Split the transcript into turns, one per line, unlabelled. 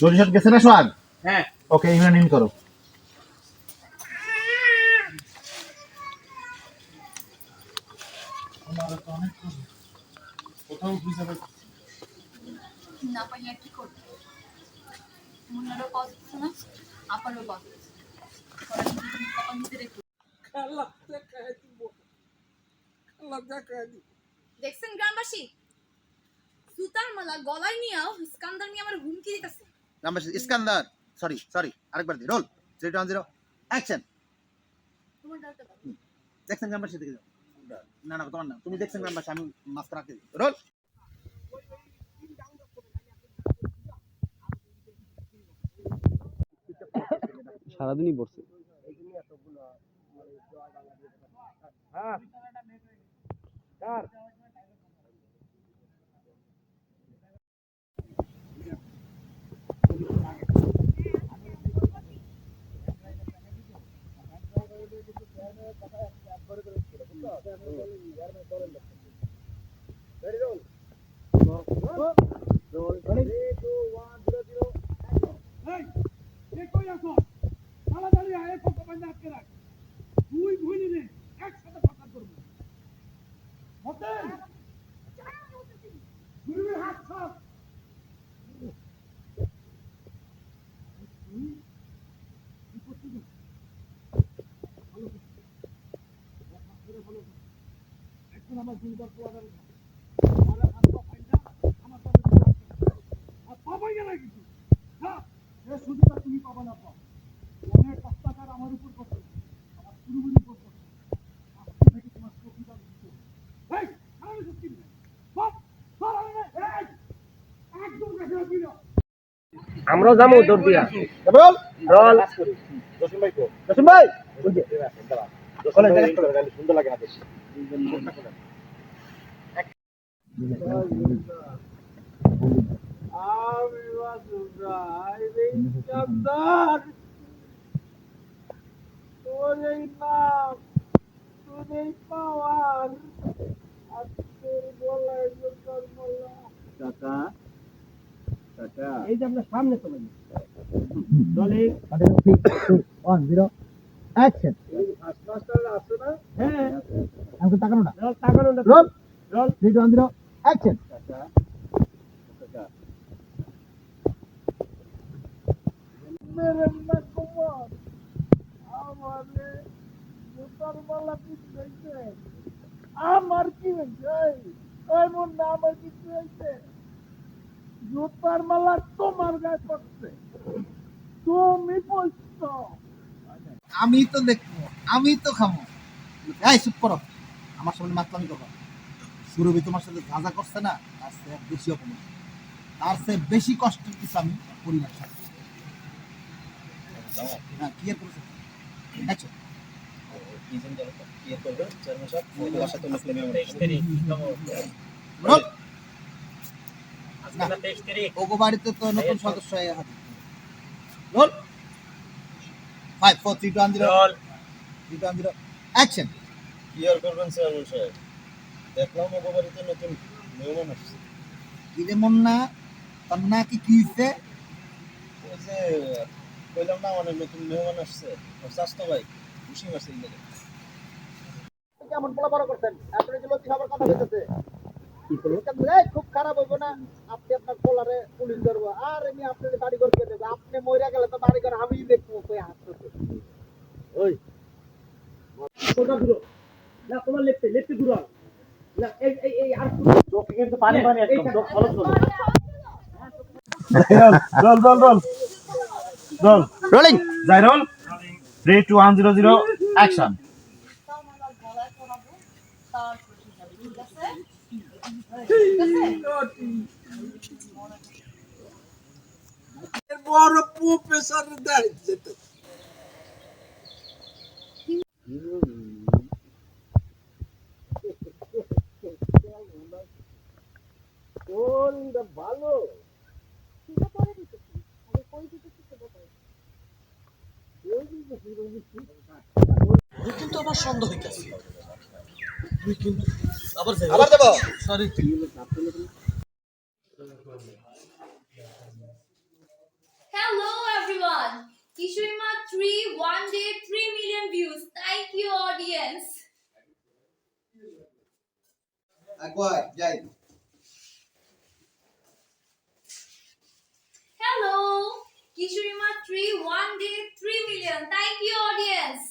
জরিশাদ গেছে না সোহাগ?
হ্যাঁ।
ওকে, ইমরান ইন করো।
না পাইলে কি করবে? মুন্নারও পাওয়া যাচ্ছে না, আপারও পাওয়া যাচ্ছে দেখছেন গ্রামবাসী? সুতার মালা গলায় নিয়েও ইস্কান্দার নিয়ে আমার হুমকি দিতেছে।
গ্রামবাসী ইস্কান্দার, সরি আরেকবার দি, রোল 3 2 1 0 অ্যাকশন।
তোমার ডালটা দাও।
দেখছেন গ্রামবাসী, দেখে যাও। না না, তোমার না, তুমি দেখছেন গ্রামবাসী, আমি মাস্ক রাখতে দিই। রোল।
সারাদিনই পড়ছে।
আমরাও যাবো দৌড় দিয়া।
রোল।
রোল।
জসিম ভাই কো? জসিম ভাই ওই যে বলে দেখো তো, গালি সুন্দর লাগে না বেশি।
আমি বাসুরাই ইস্কান্দার, তোর এই নাম, তোর এই পাওয়ার, আজকের গলায় জোর মোল্লা।
কাকা কাকা
এই যে আপনার সামনে তো ভাই দলে
1 0 অ্যাকশন।
ফার্স্ট মাস্টার আছে না? হ্যাঁ,
আমাকে তাকানো না।
রোল তাকানো না।
রোল।
রোল।
3 2 1 0 অ্যাকশন।
কাকা কাকা
মেরে না কুমার, আমারে জুতার মালা পিছাইছে। আমার কি হয়েছে? ওই মোর না, আমার কিছু হয়েছে? জুতার মালা তোমার গায়ে পড়ছে, তুমি বলছো।
আমি তো দেখবো, আমি তো খাবো। এই চুপ করো, আমার সামনে মাতলামি করো। সুরভি তোমার সাথে যা যা করছে না, তার চেয়ে বেশি অপমান, তার চেয়ে বেশি কষ্টের কিছু আমি করি না। হ্যাঁ, ক্লিয়ার করেছে। আচ্ছা, রোল। ওগো বাড়িতে তো নতুন সদস্য হয়ে হাতে। রোল। 5 4 3 2 1 0
রোল।
3 2 1 0 অ্যাকশন।
কি আর করবেন চেয়ারম্যান সাহেব, দেখলাম ওগো বাড়িতে নতুন মেহমান আসছে।
কি রে মন্না, তোর না কি হইছে?
ওই যে কইলাম না অনেক নতুন মেহমান আসছে, ওর স্বাস্থ্য ভাই খুশি মারছে এই জায়গায়।
কেমন বড় বড় করছেন আপনি? যে লক্ষ্মী খাবার কথা হইতেছে, খুব খারাপ হইব না? আপনি আপনার পোলারে পুলিশ ধরবো, আর এমনি আপনার বাড়ি ঘর কে দেবো? আপনি মইরা গেলে তো বাড়ি ঘর আমি দেখবো। কই হাসতেছে? ওই
সোজা দূর না, তোমার লেফটে লেফটে দূর না। এই এই এই আর
চোখে কিন্তু পানি পানি একদম, চোখ ফলো চলো।
Roll roll roll roll.
Rolling.
যাই রোল।
3 2 1 0 0 অ্যাকশন।
তাও মালা গলায় পরাবো, তারপর ঠিক আছে, ঠিক আছে? ঠিক আছে?
বড় প্রফেসর দেয় যেতে। কোনটা ভালো?
সেটা পরে দিতেছি, আগে কই দিতেছি সেটা পরে।
কিন্তু আমার সন্দেহ হইতাছে। তুই কিন্তু আবার
দেবো।
Sorry
Kishorima 3, 1 day, 3 million views. Thank you, audience. Hello. Kishorima 3, 1 day, 3 million. Thank you, audience.